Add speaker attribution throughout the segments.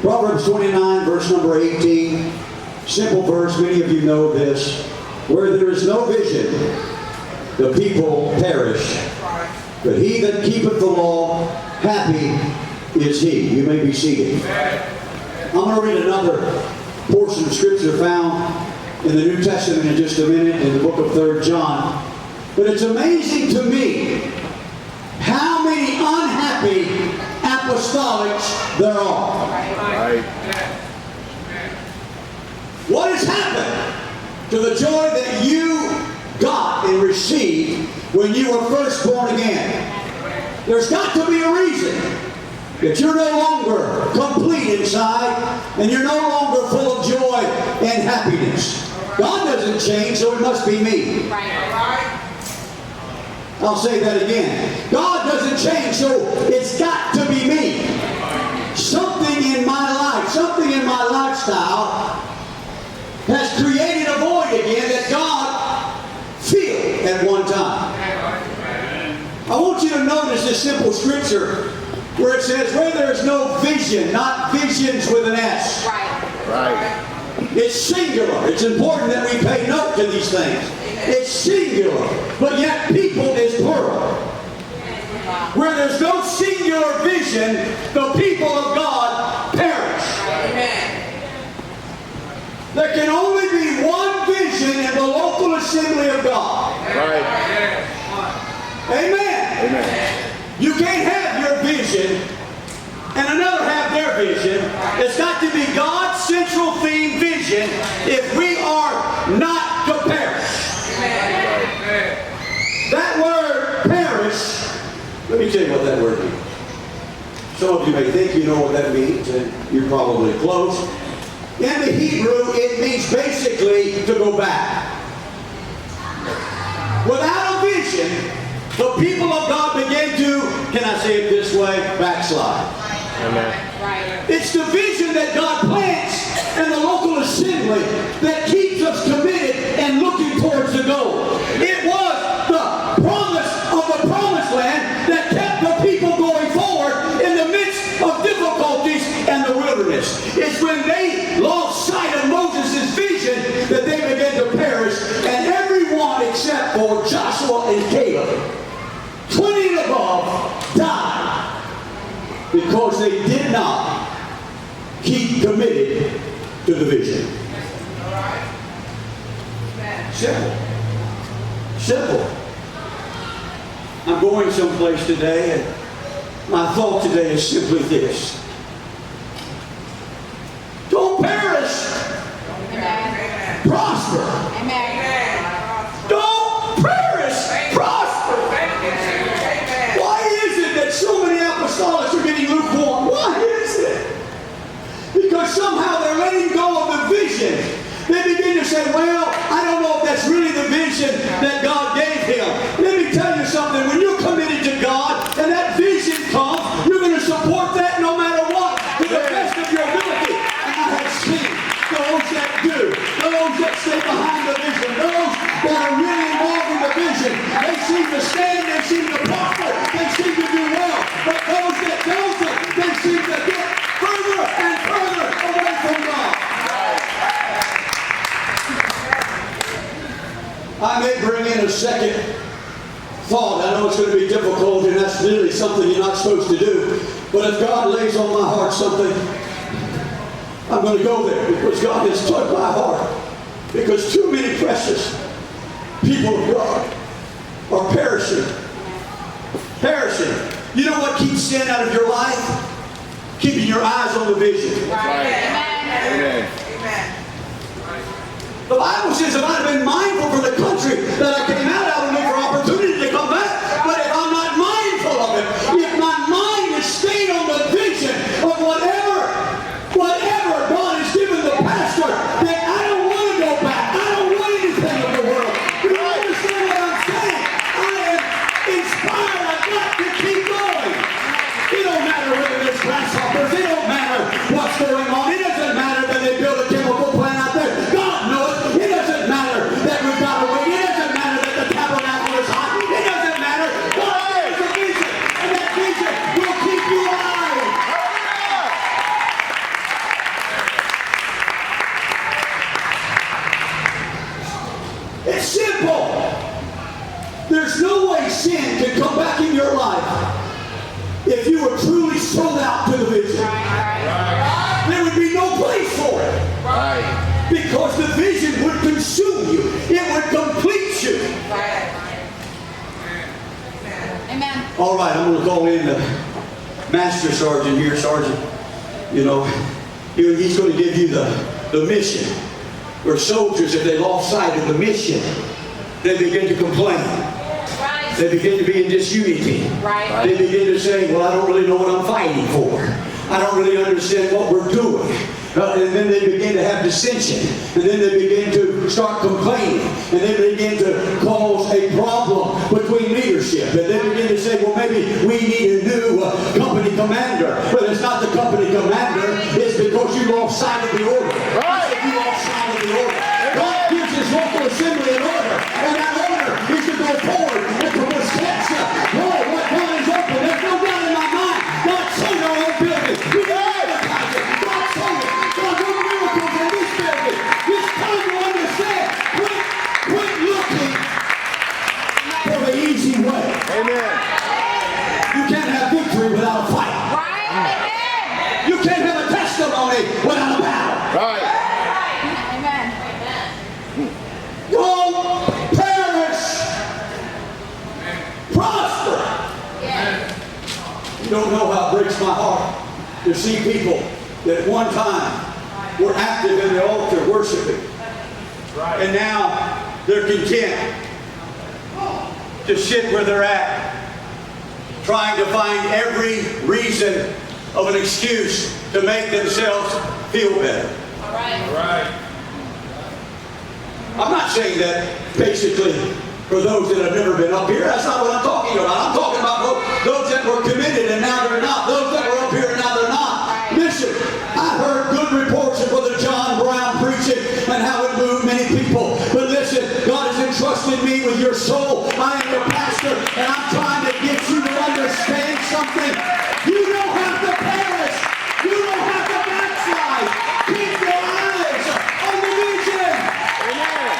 Speaker 1: Proverbs 29, verse number 18. Simple verse, many of you know this. Where there is no vision, the people perish. But he that keepeth the law, happy is he. You may be seated. I'm going to read another portion of Scripture found in the New Testament in just a minute in the book of 3 John. But it's amazing to me how many unhappy apostolics there are.
Speaker 2: Right.
Speaker 1: What has happened to the joy that you got and received when you were first born again? There's got to be a reason that you're no longer complete inside and you're no longer full of joy and happiness. God doesn't change, so it must be me. I'll say that again. God doesn't change, so it's got to be me. Something in my life, something in my lifestyle has created a void again that God filled at one time. I want you to notice this simple scripture where it says, where there is no vision, not visions with an S.
Speaker 2: Right.
Speaker 1: It's singular. It's important that we pay note to these things. It's singular, but yet people is plural. Where there's no singular vision, the people of God perish. There can only be one vision in the local assembly of God.
Speaker 2: Right.
Speaker 1: Amen.
Speaker 2: Amen.
Speaker 1: You can't have your vision and another have their vision. It's got to be God's central theme vision if we are not to perish. That word perish, let me tell you what that word means. Some of you may think you know what that means, and you're probably close. In the Hebrew, it means basically to go back. Without a vision, the people of God begin to, can I say it this way, backslide.
Speaker 2: Amen.
Speaker 1: It's the vision that God plants in the local assembly that keeps us committed and looking towards the goal. It was the promise of the promised land that kept the people going forward in the midst of difficulties and the wilderness. It's when they lost sight of Moses' vision that they began to perish, and everyone except for Joshua and Caleb, 20 and above, died because they did not keep committed to the vision. Simple. Simple. I'm going someplace today, and my thought today is simply this. Don't perish.
Speaker 3: Amen.
Speaker 1: Prosper.
Speaker 3: Amen.
Speaker 1: Don't perish. Prosper. Why is it that so many apostolics are getting lukewarm? Why is it? Because somehow they're letting go of the vision. They begin to say, well, I don't know if that's really the vision that God gave him. Let me tell you something. When you're committed to God and that vision comes, you're going to support that no matter what, to the best of your ability. And I have seen those that do, those that stay behind the vision, those that are really involved in the vision. They seem to stand, they seem to prosper, they seem to do well. But those that don't, they seem to get further and further away from God. I may bring in a second thought. I know it's going to be difficult, and that's really something you're not supposed to do. But if God lays on my heart something, I'm going to go there because God has touched my heart. Because too many precious people of God are perishing. Perishing. You know what keeps sin out of your life? Keeping your eyes on the vision.
Speaker 2: Right.
Speaker 3: Amen.
Speaker 2: Amen.
Speaker 1: The Bible says if I'd have been mindful for the country that I came out, I would look for opportunity to come back. But if I'm not mindful of it, if my mind is stayed on the vision of whatever God has given the pastor, then I don't want to go back. I don't want anything of the world. You understand what I'm saying? I am inspired. I've got to keep going. It don't matter whether there's grasshoppers. It don't matter what's going on. It doesn't matter that they build a chemical plant out there. God knows. It doesn't matter that we've got to wait. It doesn't matter that the All right, I'm going to call in the Master Sergeant here, Sergeant. You know, he's going to give you the mission. Where soldiers, if they lost sight of the mission, they begin to complain.
Speaker 3: Right.
Speaker 1: They begin to be in disunity.
Speaker 3: Right.
Speaker 1: They begin to say, well, I don't really know what I'm fighting for. I don't really understand what we're doing. And then they begin to have dissension. And then they begin to start complaining. And they begin to cause a problem between leadership. And they begin to say, well, maybe we need a new company commander. Well, it's not the company commander. It's because you lost sight of the order.
Speaker 2: Right.
Speaker 1: You lost sight of the order. God gives His local assembly an order. And that order is to go forward and to possess. Oh, what God is open. There's no doubt in my mind. God sold our own building. We advertise it. God sold it. God worked miracles in this building. It's time to understand. Quit looking for the easy way.
Speaker 2: Amen.
Speaker 1: You can't have victory without a fight.
Speaker 3: Right. Amen.
Speaker 1: You can't have a testimony without a battle.
Speaker 2: Right.
Speaker 3: Amen.
Speaker 1: Don't perish. Prosper. You don't know how it breaks my heart to see people that at one time were active in the altar worshiping. And now they're content to sit where they're at, trying to find every reason of an excuse to make themselves feel better.
Speaker 2: Right.
Speaker 1: I'm not saying that basically for those that have never been up here. That's not what I'm talking about. I'm talking about those that were committed and now they're not. Those that were up here and now they're not. Listen, I heard good reports of Brother John Brown preaching and how it moved many people. But listen, God has entrusted me with your soul. I am your pastor and I'm trying to get you to understand something. You don't have to perish. You don't have to backslide. Keep your eyes on the vision.
Speaker 2: Amen.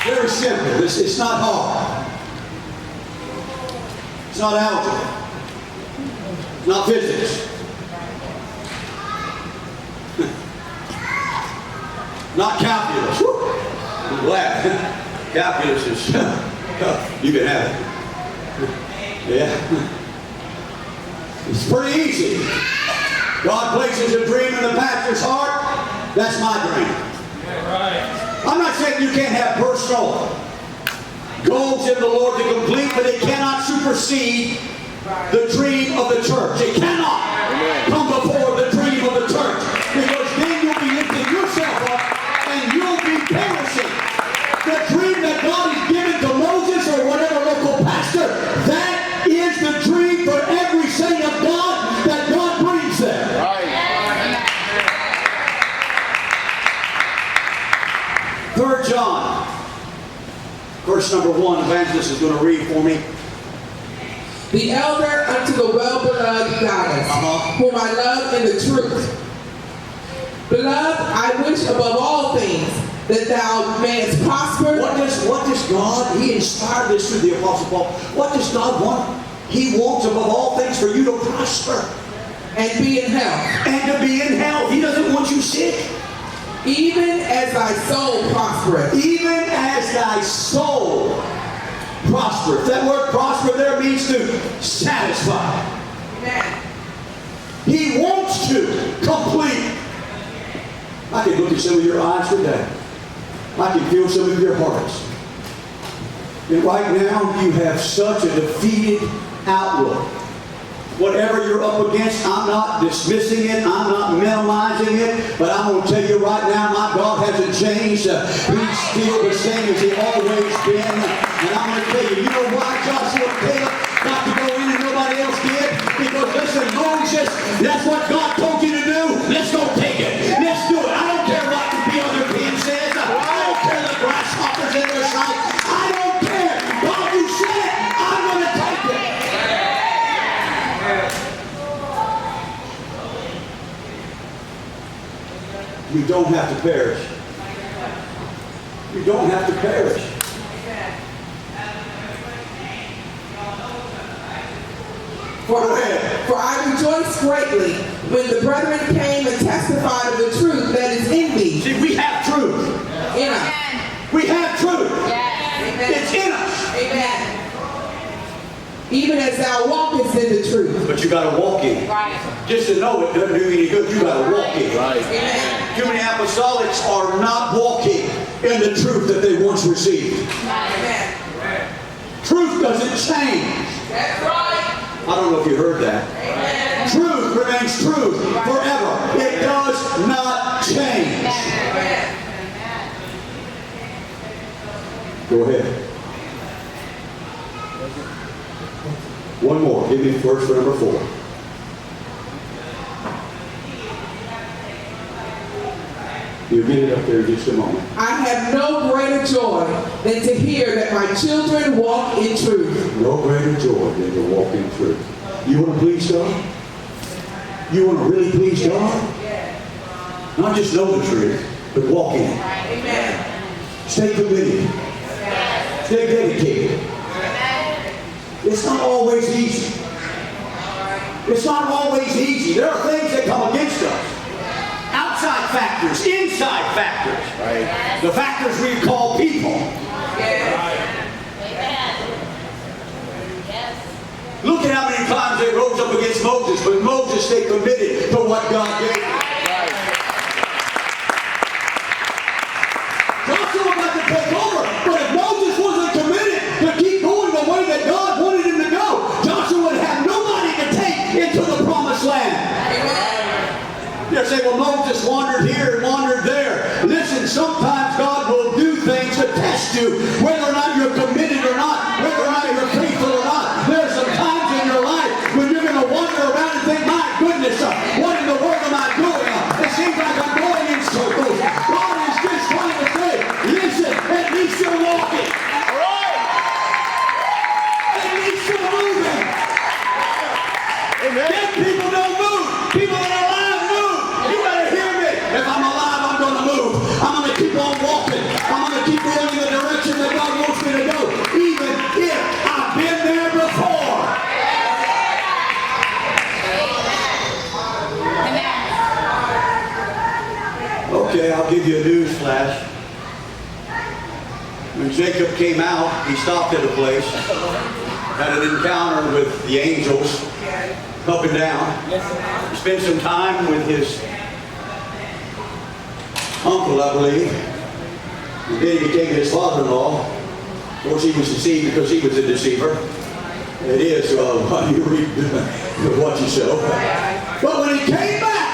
Speaker 1: Very simple. It's not hard. It's not algebra. It's not physics. Not calculus. Woo. I'm glad. Calculus is, you can have it. Yeah. It's pretty easy. God places a dream in the pastor's heart. That's my dream.
Speaker 2: Right.
Speaker 1: I'm not saying you can't have personal goals in the Lord to complete, but it cannot supersede the dream of the church. It cannot come before the dream of the church. Because then you'll be lifting yourself up and you'll be perishing. The dream that God has given to Moses or whatever local pastor, that is the dream for every saint of God that God brings there.
Speaker 2: Right.
Speaker 1: 3 John, verse number 1, Evangelist is going to read for me.
Speaker 4: The elder unto the well-beloved Gaius, whom I love in the truth. Beloved, I wish above all things that thou mayest prosper.
Speaker 1: What does God, He inspired this through the Apostle Paul. What does God want? He wants above all things for you to prosper.
Speaker 4: And be in health.
Speaker 1: And to be in health. He doesn't want you sick.
Speaker 4: Even as thy soul prospereth.
Speaker 1: Even as thy soul prospereth. That word prosper there means to satisfy.
Speaker 4: Amen.
Speaker 1: He wants to complete. I can look at some of your eyes today. I can feel some of your hearts. And right now you have such a defeated outlook. Whatever you're up against, I'm not dismissing it. I'm not minimizing it. But I'm going to tell you right now, my God hasn't changed. He's still the same as He always been. And I'm going to tell you, you know why Joshua and Caleb got to go in and nobody else did? Because listen, Moses, that's what God told you to do. Let's go take it. Let's do it. I don't care what the other pen says. I don't care the grasshoppers in their sight. I don't care. God, you said it. I'm going to take it. You don't have to perish. You don't have to perish.
Speaker 4: For I rejoice greatly when the brethren came and testified of the truth that is in thee.
Speaker 1: See, we have truth.
Speaker 4: In us.
Speaker 1: We have truth.
Speaker 3: Yes.
Speaker 1: It's in us.
Speaker 4: Amen. Even as thou walkest in the truth.
Speaker 1: But you got to walk in it.
Speaker 3: Right.
Speaker 1: Just to know it doesn't do any good. You got to walk in it.
Speaker 2: Right.
Speaker 4: Amen.
Speaker 1: Too many apostolics are not walking in the truth that they once received.
Speaker 4: Amen.
Speaker 1: Truth doesn't change.
Speaker 4: That's right.
Speaker 1: I don't know if you heard that.
Speaker 4: Amen.
Speaker 1: Truth remains truth forever. It does not change.
Speaker 4: Amen.
Speaker 1: Go ahead. One more. Give me verse for number 4. You'll get it up there in just a moment.
Speaker 4: I have no greater joy than to hear that my children walk in truth.
Speaker 1: No greater joy than to walk in truth. You want to please God? You want to really please God? Not just know the truth, but walk in it.
Speaker 4: Amen.
Speaker 1: Stay committed. Stay dedicated. It's not always easy. It's not always easy. There are things that come against us. Outside factors, inside factors.
Speaker 2: Right.
Speaker 1: The factors we call people.
Speaker 3: Amen. Yes.
Speaker 1: Look at how many times they rose up against Moses, but Moses stayed committed to what God gave him. Joshua got to take over, but if Moses wasn't committed to keep going the way that God wanted him to go, Joshua would have nobody to take into the promised land. You say, well, Moses wandered here and wandered there. Listen, sometimes God will do things to test you, whether or not you're committed or not, whether or not you're faithful or not. There's some times in your life when you're going to wander around and think, my goodness, what in the world am I doing? It seems like I'm going in circles. God is just trying to say, listen, at least you're walking. At least you're moving.
Speaker 2: Amen.
Speaker 1: Dead people don't move. People that are alive move. You better hear me. If I'm alive, I'm going to move. I'm going to keep on walking. I'm going to keep going in the direction that God wants me to go, even if I've been there before. Okay, I'll give you a news flash. When Jacob came out, he stopped at a place, had an encounter with the angels, up and down. He spent some time with his uncle, I believe. And then he became his father-in-law. Of course, he was deceived because he was a deceiver. It is, you read what you sow. But when he came back,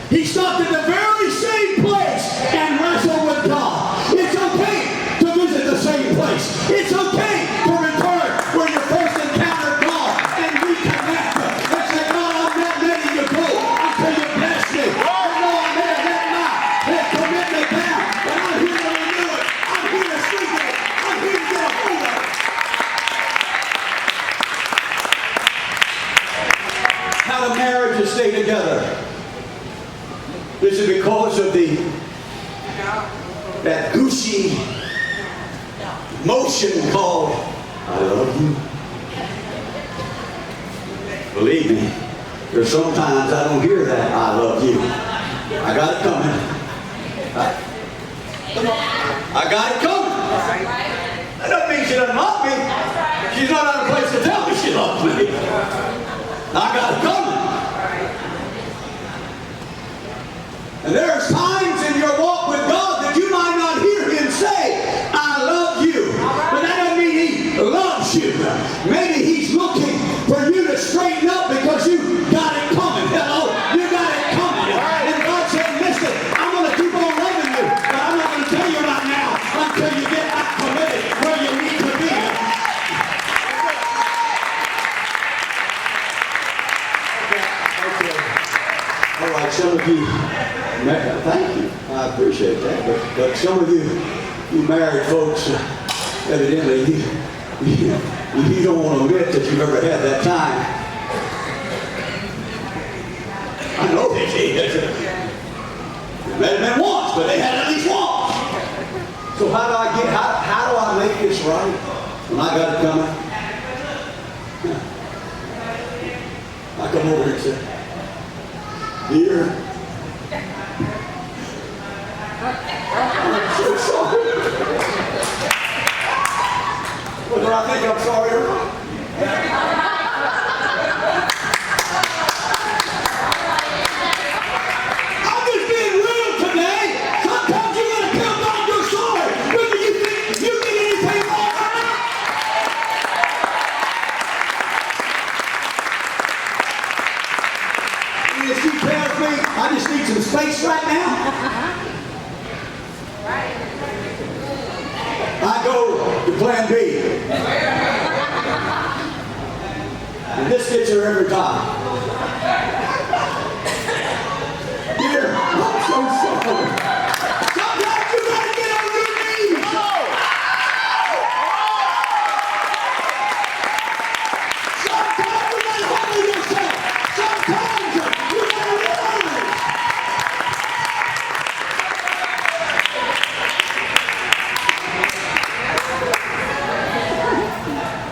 Speaker 1: he stopped at the very same place and wrestled with God. It's okay to visit the same place. It's okay to return where you first encountered God and reconnect. And say, God, I'm not ready to go until you bless me. I know I'm there that night. That commitment down. But I'm here to renew it. I'm here to speak it. I'm here to get a hold of it. How the marriages stay together. This is because of that gushy motion called I love you. Believe me, there's sometimes I don't hear that I love you. I got it coming. I got it coming. That doesn't mean she doesn't love me. She's not out of place to tell me she loves me. I got it coming. And there's times in your walk with God that you might not hear him say, I love you. But that doesn't mean he loves you. Maybe he's looking for you to straighten up because you got it coming. Hello? You got it coming. And God said, listen, I'm going to keep on loving you, but I'm not going to tell you right now until you get back committed where you need to be. Okay. All right, some of you, thank you. I appreciate that. But some of you married folks, evidently, you don't want to admit that you've ever had that time. I know they did. They may have been once, but they had at least once. So how do I make this right when I got it coming? I come over here and say, dear, I'm so sorry. me, I just need some space right now. I go to plan B. And this gets her every time. Dear, I'm so sorry. Sometimes you gotta get on your knees. Sometimes you gotta humble yourself. Sometimes you gotta realize.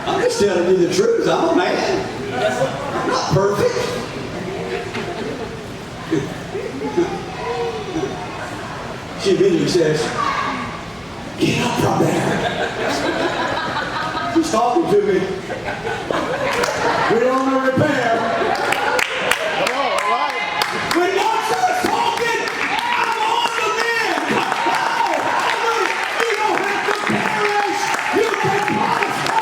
Speaker 1: I'm just telling you the truth. I'm a man. I'm not perfect. She immediately says, "Get up from there." She's talking to me. We're on the repair.
Speaker 2: Come on, all right.
Speaker 1: When God starts talking, I'm on the mend. Oh, hallelujah. You don't have to perish. You can prosper.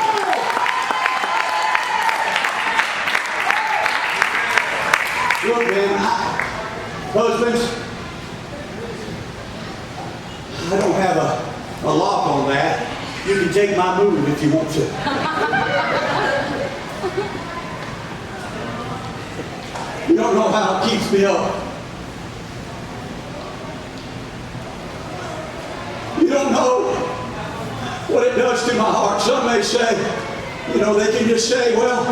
Speaker 1: Look, man, husbands, I don't have a lock on that. You can take my move if you want to. You don't know how it keeps me up. You don't know what it does to my heart. Some may say, they can just say, well,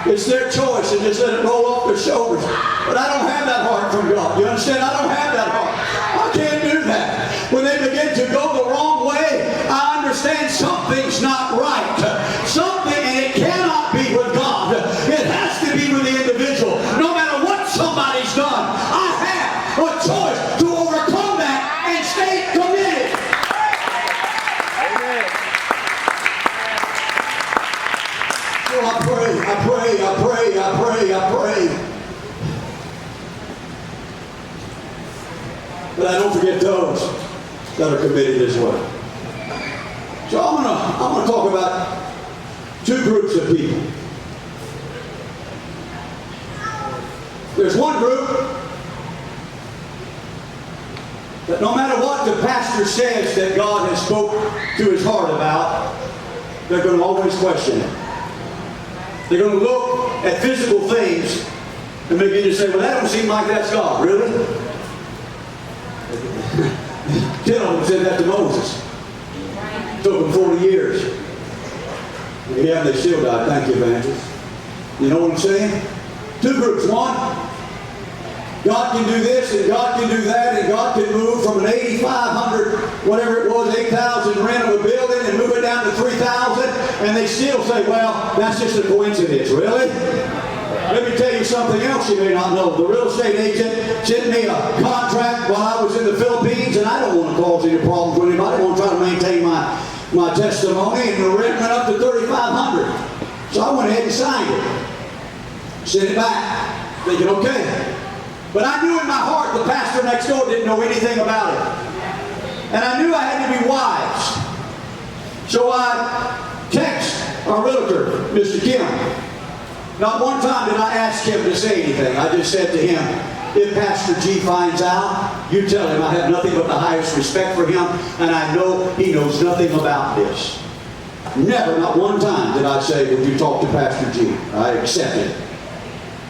Speaker 1: it's their choice and just let it roll off their shoulders. But I don't have that heart from God. You understand? I don't have that heart. I can't do that. When they begin to go the wrong way, I understand something's not right. Something, and it cannot be with God. It has to be with the individual. No matter what somebody's done, I have a choice to overcome that and stay committed.
Speaker 2: Amen.
Speaker 1: So I pray. But I don't forget those that are committed as well. So I'm gonna talk about two groups of people. There's one group that no matter what the pastor says that God has spoke to his heart about, they're going to always question it. They're going to look at physical things and begin to say, well, that don't seem like that's God. Really? 10 of them said that to Moses. Took them 40 years. Yeah, they still died. Thank you, evangelist. You know what I'm saying? Two groups. One, God can do this and God can do that and God can move from an 8,500, whatever it was, 8,000 rent of a building and move it down to 3,000, and they still say, well, that's just a coincidence. Really? Let me tell you something else you may not know. The real estate agent sent me a contract while I was in the Philippines, and I don't want to cause any problems with anybody. I want to try to maintain my testimony, and the rent went up to 3,500. So I went ahead and signed it. Sent it back, thinking, okay. But I knew in my heart the pastor next door didn't know anything about it. And I knew I had to be wise. So I text our realtor, Mr. Kim. Not one time did I ask him to say anything. I just said to him, if Pastor G finds out, you tell him I have nothing but the highest respect for him, and I know he knows nothing about this. Never, not one time did I say, would you talk to Pastor G? I accepted.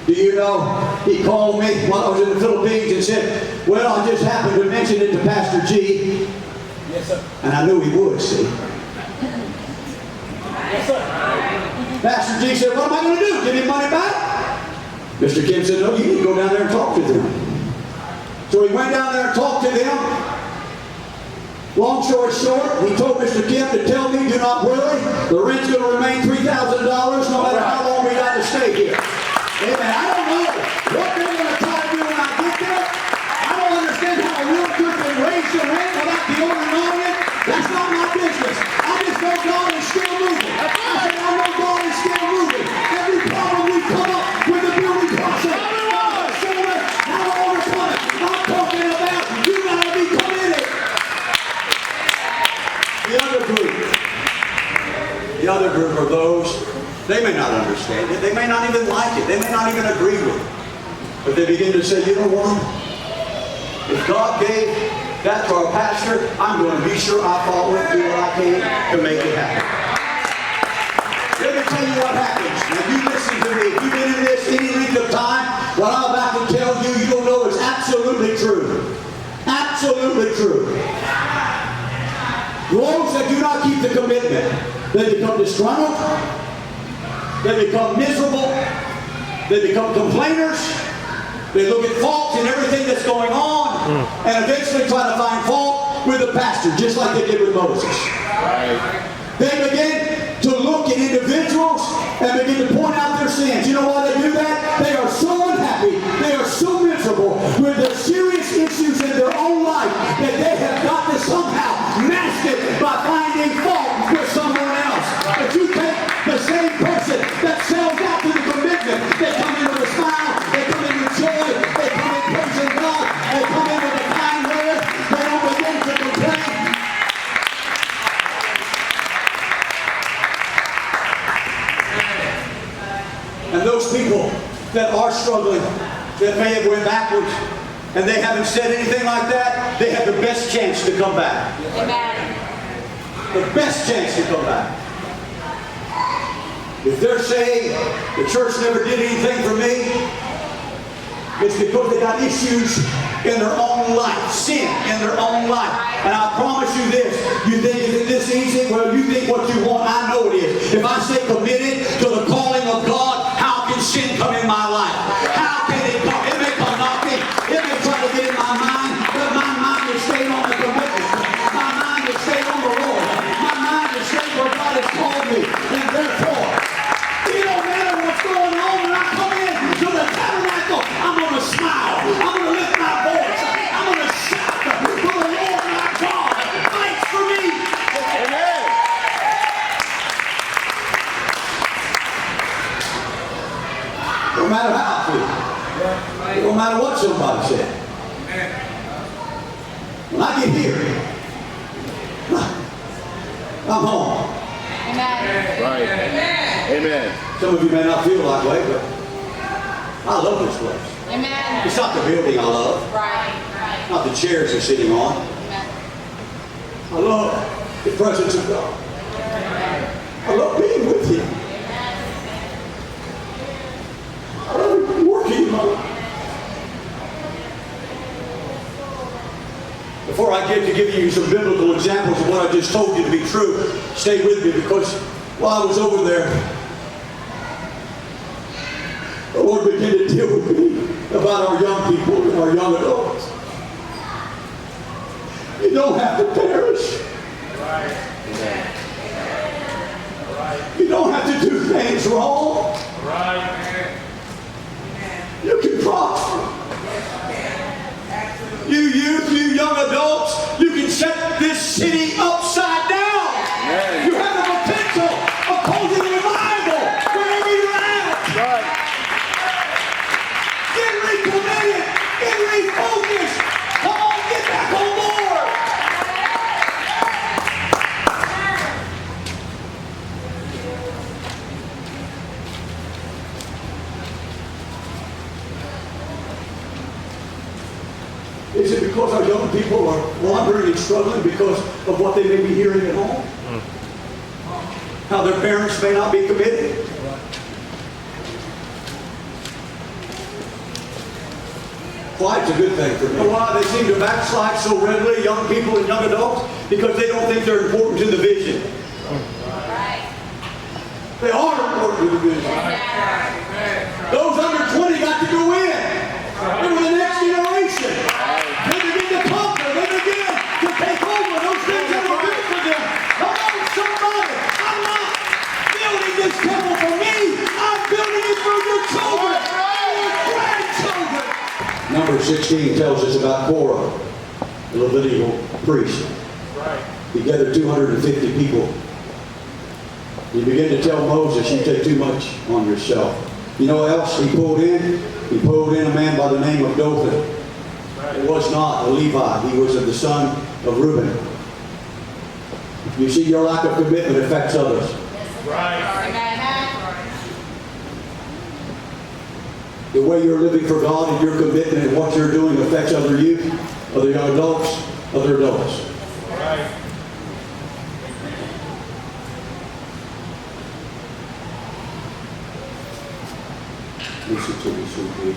Speaker 1: Do you know, he called me while I was in the Philippines and said, well, I just happened to mention it to Pastor G.
Speaker 2: Yes, sir.
Speaker 1: And I knew he would, see.
Speaker 2: Yes, sir.
Speaker 1: Pastor G said, what am I going to do? Give him money back? Mr. Kim said, no, you need to go down there and talk to them. So he went down there and talked to them. Long story short, he told Mr. Kim to tell me, do not worry, the rent's going to remain $3,000 no matter how long we got to stay here. Amen. I don't know what they're going to try to do when I get there. I don't understand how a realtor can raise the rent without the owner knowing it. That's not my business. I just know God is still moving. I know God is still moving. Every problem we come up with the building process, God is showing us how to overcome it. I'm talking about you got to be committed. The other group are those, they may not understand it. They may not even like it. They may not even agree with it. But they begin to say, you know what? If God gave that to our pastor, I'm going to be sure I follow it, do what I can to make it happen. Let me tell you what happens. Now you listen to me. If you've been in this any length of time, what I'm about to tell you, you'll know is absolutely true. Absolutely true. Those that do not keep the commitment, they become disgruntled, they become miserable, they become complainers, they look at faults in everything that's going on, and eventually try to find fault with the pastor, just like they did with Moses. They begin to look at individuals and begin to point out their sins. You know why they do that? They are so unhappy, they are so miserable with the serious issues in their own life that they have got to somehow mask it by finding fault with someone else. But you take the same person that sells out to the commitment, they come in with a smile, they come in with joy, they come in praising God, they come in with a kind word, they don't begin to complain. And those people that are struggling, that may have went backwards, and they haven't said anything like that, they have the best chance to come back.
Speaker 3: Amen.
Speaker 1: The best chance to come back. If they're saying the church never did anything for me, it's because they got issues in their own life, sin in their own life. And I promise you this, you think is it this easy? Well, you think what you want, I know it is. If I stay committed to the calling of God, how can sin come in my life? How can it come? It may come knocking, it may try to get in my mind, but my mind is staying on the commitment. My mind is staying on the Lord. My mind is staying where God has called me. And therefore, it don't matter what's going on when I come in to the tabernacle, I'm going to smile. I'm going to lift my voice. I'm going to shout for the Lord my God fights for me.
Speaker 2: Amen.
Speaker 1: No matter how I feel. It don't matter what somebody said. When I get here, I'm home.
Speaker 3: Amen.
Speaker 2: Right. Amen.
Speaker 1: Some of you may not feel that way, but I love this place.
Speaker 3: Amen.
Speaker 1: It's not the building I love,
Speaker 3: Right.
Speaker 1: not the chairs they're sitting on.
Speaker 3: Amen.
Speaker 1: I love the presence of God. I love being with Him. I love working in my life. Before I get to giving you some biblical examples of what I just told you to be true, stay with me, because while I was over there, the Lord began to deal with me about our young people and our young adults. You don't have to perish. You don't have to do things wrong. You can prosper. You youth, you young adults, you can set this city upside down. You have the potential of causing revival wherever you're at. Get recommitted. Get refocused. Come on, get back on board. Is it because our young people are wandering and struggling because of what they may be hearing at home? How their parents may not be committed? Why? It's a good thing for me. You know why they seem to backslide so readily, young people and young adults? Because they don't think they're important to the vision. They are important to the vision. Those under 20 got to go in. They were the next generation. They begin to conquer. They begin to take over those things that were good for them. Come on, somebody. I'm not building this temple for me. I'm building it for your children. Your grandchildren. Number 16 tells us about Korah, the Levitical priest. He gathered 250 people. He began to tell Moses, you take too much on yourself. You know what else he pulled in? He pulled in a man by the name of Dothan. It was not a Levi. He was of the son of Reuben. You see, your lack of commitment affects others. the way you're living for God and your commitment and what you're doing affects other youth, other young adults, other adults.
Speaker 2: Right.
Speaker 1: Listen to me, sweet pea.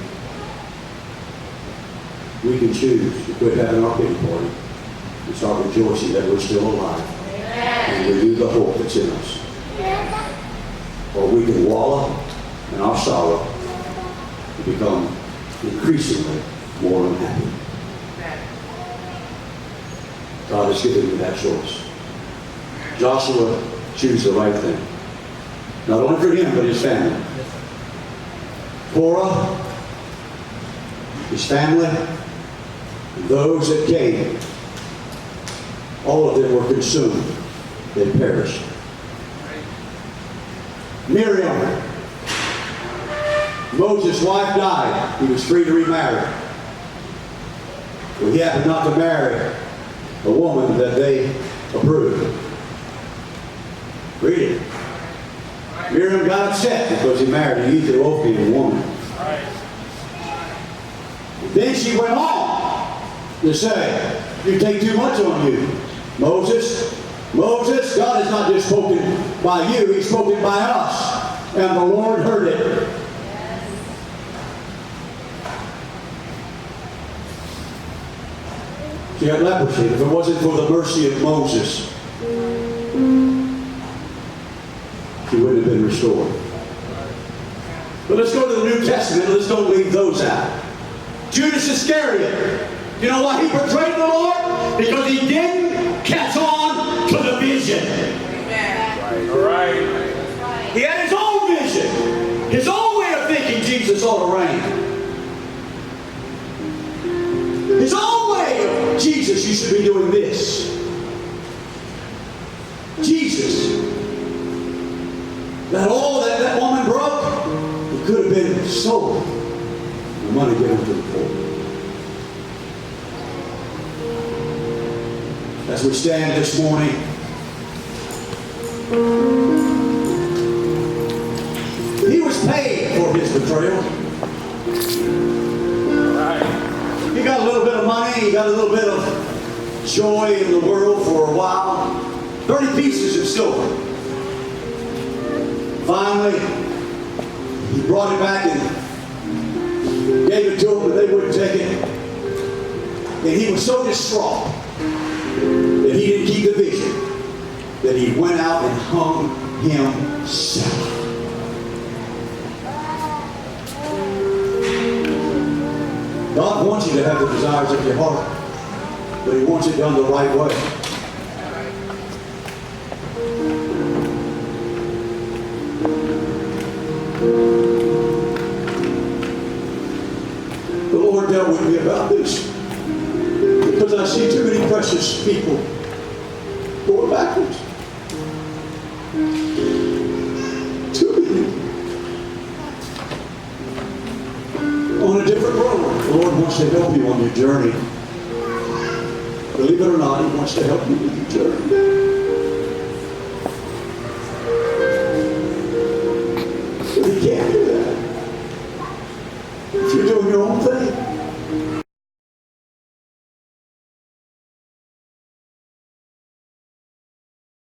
Speaker 1: We can choose to quit having our pity party and start rejoicing that we're still alive and renew the hope that's in us. Or we can wallow in our sorrow and become increasingly more unhappy. God has given me that choice. Joshua chose the right thing. Not only for him, but his family. Korah, his family, and those that came, all of them were consumed. They perished. Miriam, Moses' wife died. He was free to remarry. Well, he happened not to marry a woman that they approved. Read it. Miriam got upset because he married an Ethiopian woman. Then she went on to say, you take too much on you. Moses, God has not just spoken by you, he's spoken by us. And the Lord heard it. She had leprosy. If it wasn't for the mercy of Moses, she wouldn't have been restored. But let's go to the New Testament. Let's don't leave those out. Judas Iscariot. You know why he betrayed the Lord? Because he didn't catch on to the vision.
Speaker 2: Right. All right.
Speaker 1: He had his own vision. His own way of thinking Jesus ought to reign. His own way of Jesus, you should be doing this. Jesus. That all that woman broke, it could have been sold. The money given to the poor. As we stand this morning, he was paid for his betrayal. He got a little bit of money, he got a little bit of joy in the world for a while. 30 pieces of silver. Finally, he brought it back and gave it to them, but they wouldn't take it. And he was so distraught that he didn't keep the vision, that he went out and hung himself. God wants you to have the desires of your heart, but he wants it done the right way. The Lord dealt with me about this because I see too many precious people going backwards. Too many. On a different road. The Lord wants to help you on your journey. Believe it or not, he wants to help you with your journey. But he can't do that if you're doing your own thing.